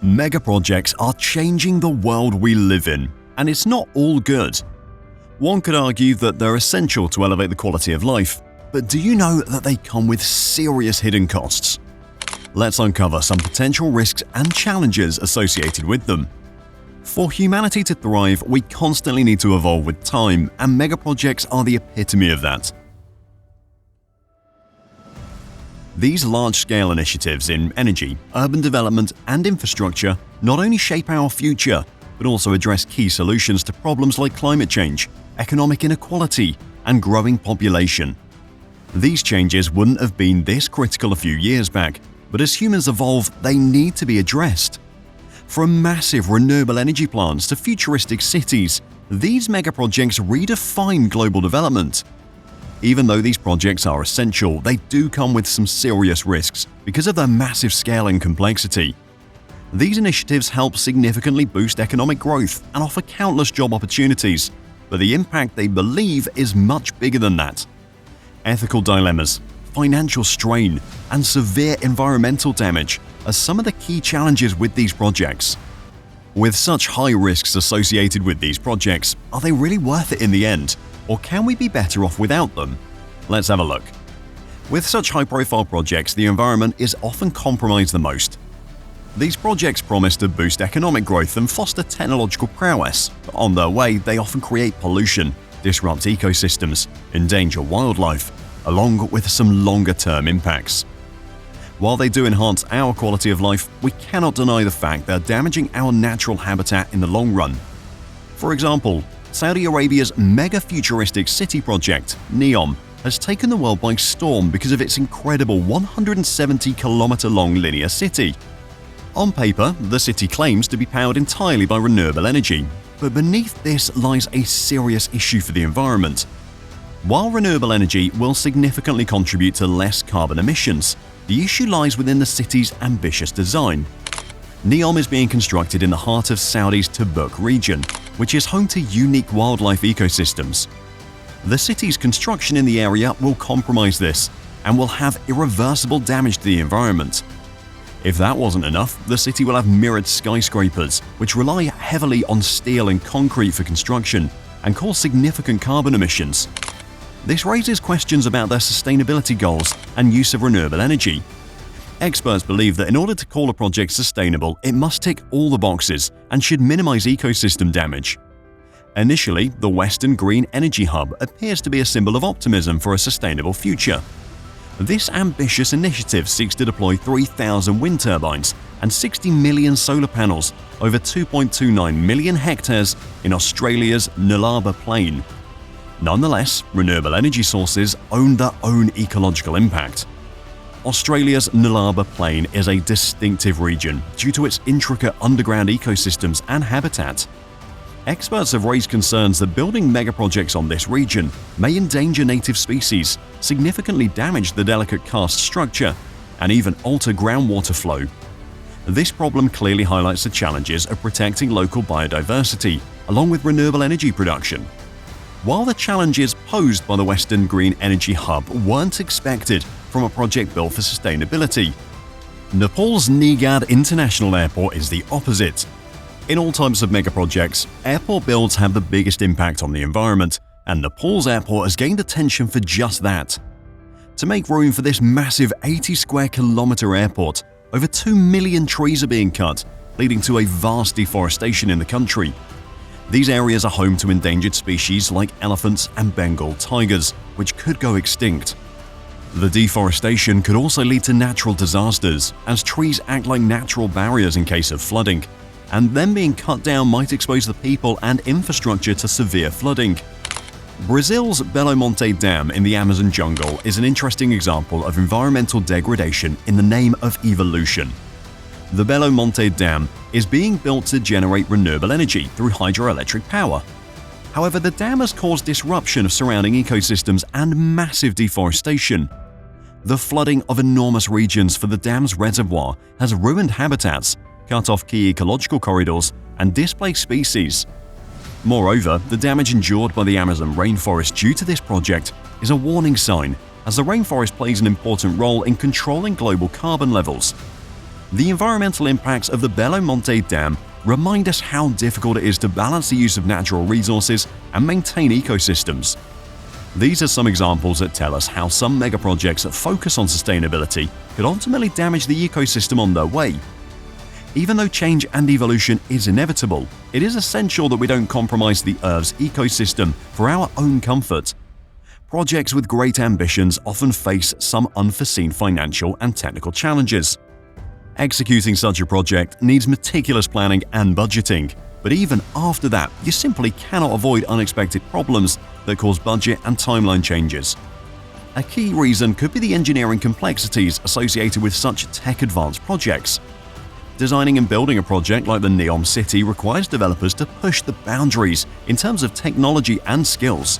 Megaprojects are changing the world we live in, and it's not all good. One could argue that they're essential to elevate the quality of life, but do you know that they come with serious hidden costs? Let's uncover some potential risks and challenges associated with them. For humanity to thrive, we constantly need to evolve with time, and megaprojects are the epitome of that. These large-scale initiatives in energy, urban development, and infrastructure not only shape our future, but also address key solutions to problems like climate change, economic inequality, and growing population. These changes wouldn't have been this critical a few years back, but as humans evolve, they need to be addressed. From massive renewable energy plants to futuristic cities, these megaprojects redefine global development. Even though these projects are essential, they do come with some serious risks because of their massive scale and complexity. These initiatives help significantly boost economic growth and offer countless job opportunities, but the impact they believe is much bigger than that. Ethical dilemmas, financial strain, and severe environmental damage are some of the key challenges with these projects. With such high risks associated with these projects, are they really worth it in the end? Or can we be better off without them? Let's have a look. With such high-profile projects, the environment is often compromised the most. These projects promise to boost economic growth and foster technological prowess, but on their way, they often create pollution, disrupt ecosystems, endanger wildlife, along with some longer-term impacts. While they do enhance our quality of life, we cannot deny the fact they're damaging our natural habitat in the long run. For example, Saudi Arabia's mega-futuristic city project, Neom, has taken the world by storm because of its incredible 170-kilometer-long linear city. On paper, the city claims to be powered entirely by renewable energy, but beneath this lies a serious issue for the environment. While renewable energy will significantly contribute to less carbon emissions, the issue lies within the city's ambitious design. Neom is being constructed in the heart of Saudi's Tabuk region, which is home to unique wildlife ecosystems. The city's construction in the area will compromise this and will have irreversible damage to the environment. If that wasn't enough, the city will have mirrored skyscrapers, which rely heavily on steel and concrete for construction and cause significant carbon emissions. This raises questions about their sustainability goals and use of renewable energy. Experts believe that in order to call a project sustainable, it must tick all the boxes and should minimize ecosystem damage. Initially, the Western Green Energy Hub appears to be a symbol of optimism for a sustainable future. This ambitious initiative seeks to deploy 3,000 wind turbines and 60 million solar panels over 2.29 million hectares in Australia's Nullarbor Plain. Nonetheless, renewable energy sources own their own ecological impact. Australia's Nullarbor Plain is a distinctive region due to its intricate underground ecosystems and habitat. Experts have raised concerns that building megaprojects on this region may endanger native species, significantly damage the delicate karst structure, and even alter groundwater flow. This problem clearly highlights the challenges of protecting local biodiversity, along with renewable energy production. While the challenges posed by the Western Green Energy Hub weren't expected from a project built for sustainability, Nepal's Nijgadh International Airport is the opposite. In all types of megaprojects, airport builds have the biggest impact on the environment, and Nepal's airport has gained attention for just that. To make room for this massive 80-square-kilometer airport, over 2 million trees are being cut, leading to a vast deforestation in the country. These areas are home to endangered species like elephants and Bengal tigers, which could go extinct. The deforestation could also lead to natural disasters, as trees act like natural barriers in case of flooding, and them being cut down might expose the people and infrastructure to severe flooding. Brazil's Belo Monte Dam in the Amazon jungle is an interesting example of environmental degradation in the name of evolution. The Belo Monte Dam is being built to generate renewable energy through hydroelectric power. However, the dam has caused disruption of surrounding ecosystems and massive deforestation. The flooding of enormous regions for the dam's reservoir has ruined habitats, cut off key ecological corridors, and displaced species. Moreover, the damage endured by the Amazon rainforest due to this project is a warning sign, as the rainforest plays an important role in controlling global carbon levels. The environmental impacts of the Belo Monte Dam remind us how difficult it is to balance the use of natural resources and maintain ecosystems. These are some examples that tell us how some megaprojects that focus on sustainability could ultimately damage the ecosystem on their way. Even though change and evolution is inevitable, it is essential that we don't compromise the Earth's ecosystem for our own comfort. Projects with great ambitions often face some unforeseen financial and technical challenges. Executing such a project needs meticulous planning and budgeting, but even after that, you simply cannot avoid unexpected problems that cause budget and timeline changes. A key reason could be the engineering complexities associated with such tech-advanced projects. Designing and building a project like the Neom City requires developers to push the boundaries in terms of technology and skills.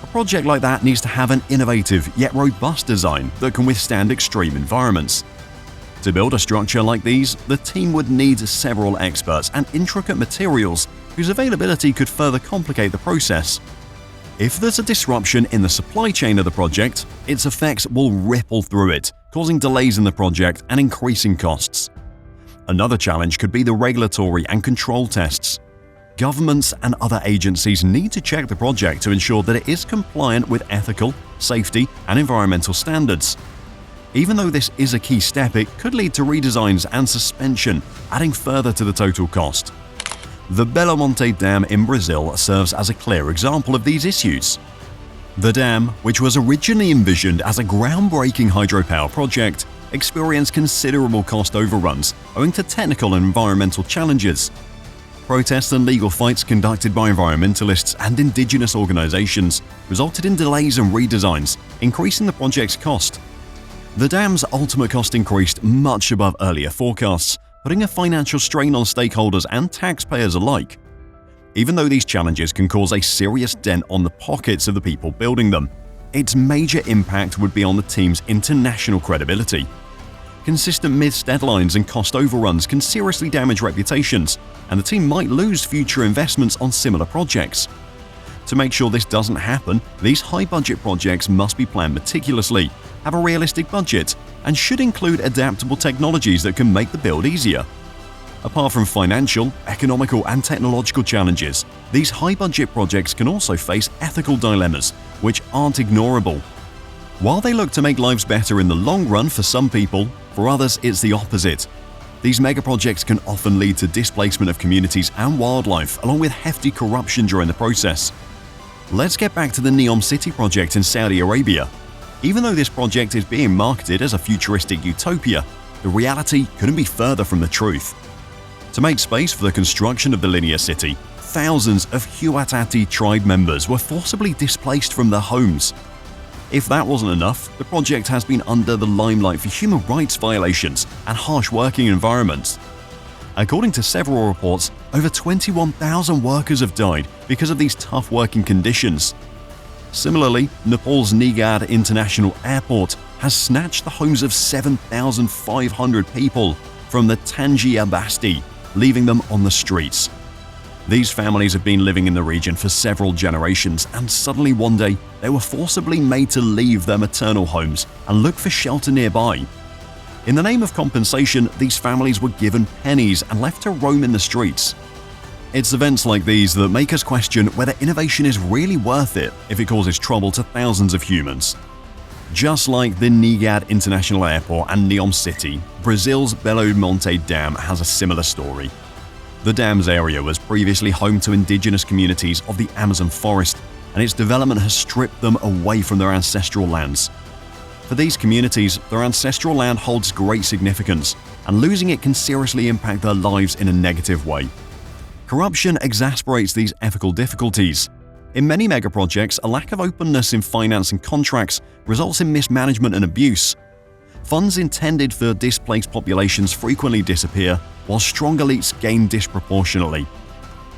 A project like that needs to have an innovative yet robust design that can withstand extreme environments. To build a structure like these, the team would need several experts and intricate materials whose availability could further complicate the process. If there's a disruption in the supply chain of the project, its effects will ripple through it, causing delays in the project and increasing costs. Another challenge could be the regulatory and control tests. Governments and other agencies need to check the project to ensure that it is compliant with ethical, safety, and environmental standards. Even though this is a key step, it could lead to redesigns and suspension, adding further to the total cost. The Belo Monte Dam in Brazil serves as a clear example of these issues. The dam, which was originally envisioned as a groundbreaking hydropower project, experienced considerable cost overruns owing to technical and environmental challenges. Protests and legal fights conducted by environmentalists and indigenous organizations resulted in delays and redesigns, increasing the project's cost. The dam's ultimate cost increased much above earlier forecasts, putting a financial strain on stakeholders and taxpayers alike. Even though these challenges can cause a serious dent on the pockets of the people building them, its major impact would be on the team's international credibility. Consistent missed deadlines and cost overruns can seriously damage reputations, and the team might lose future investments on similar projects. To make sure this doesn't happen, these high-budget projects must be planned meticulously, have a realistic budget, and should include adaptable technologies that can make the build easier. Apart from financial, economical, and technological challenges, these high-budget projects can also face ethical dilemmas, which aren't ignorable. While they look to make lives better in the long run for some people, for others it's the opposite. These megaprojects can often lead to displacement of communities and wildlife, along with hefty corruption during the process. Let's get back to the Neom City project in Saudi Arabia. Even though this project is being marketed as a futuristic utopia, the reality couldn't be further from the truth. To make space for the construction of the linear city, thousands of Huatati tribe members were forcibly displaced from their homes. If that wasn't enough, the project has been under the limelight for human rights violations and harsh working environments. According to several reports, over 21,000 workers have died because of these tough working conditions. Similarly, Nepal's Nijgadh International Airport has snatched the homes of 7,500 people from the Tangier Basti, leaving them on the streets. These families have been living in the region for several generations, and suddenly one day they were forcibly made to leave their maternal homes and look for shelter nearby. In the name of compensation, these families were given pennies and left to roam in the streets. It's events like these that make us question whether innovation is really worth it if it causes trouble to thousands of humans. Just like the Nijgadh International Airport and Neom City, Brazil's Belo Monte Dam has a similar story. The dam's area was previously home to indigenous communities of the Amazon forest, and its development has stripped them away from their ancestral lands. For these communities, their ancestral land holds great significance, and losing it can seriously impact their lives in a negative way. Corruption exasperates these ethical difficulties. In many megaprojects, a lack of openness in finance and contracts results in mismanagement and abuse. Funds intended for displaced populations frequently disappear, while strong elites gain disproportionately.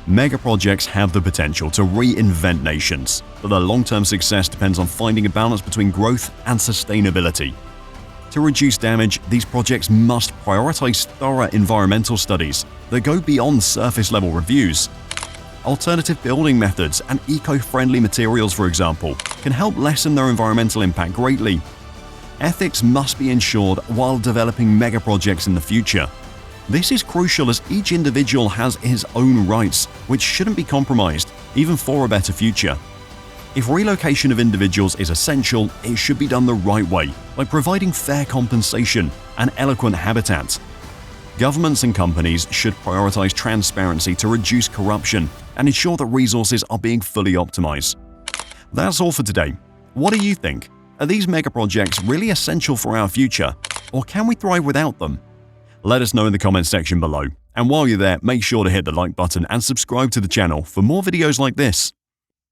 Megaprojects have the potential to reinvent nations, but their long-term success depends on finding a balance between growth and sustainability. To reduce damage, these projects must prioritize thorough environmental studies that go beyond surface-level reviews. Alternative building methods and eco-friendly materials, for example, can help lessen their environmental impact greatly. Ethics must be ensured while developing megaprojects in the future. This is crucial as each individual has his own rights, which shouldn't be compromised, even for a better future. If relocation of individuals is essential, it should be done the right way, by providing fair compensation and eloquent habitat. Governments and companies should prioritize transparency to reduce corruption and ensure that resources are being fully optimized. That's all for today. What do you think? Are these megaprojects really essential for our future, or can we thrive without them? Let us know in the comments section below. And while you're there, make sure to hit the like button and subscribe to the channel for more videos like this.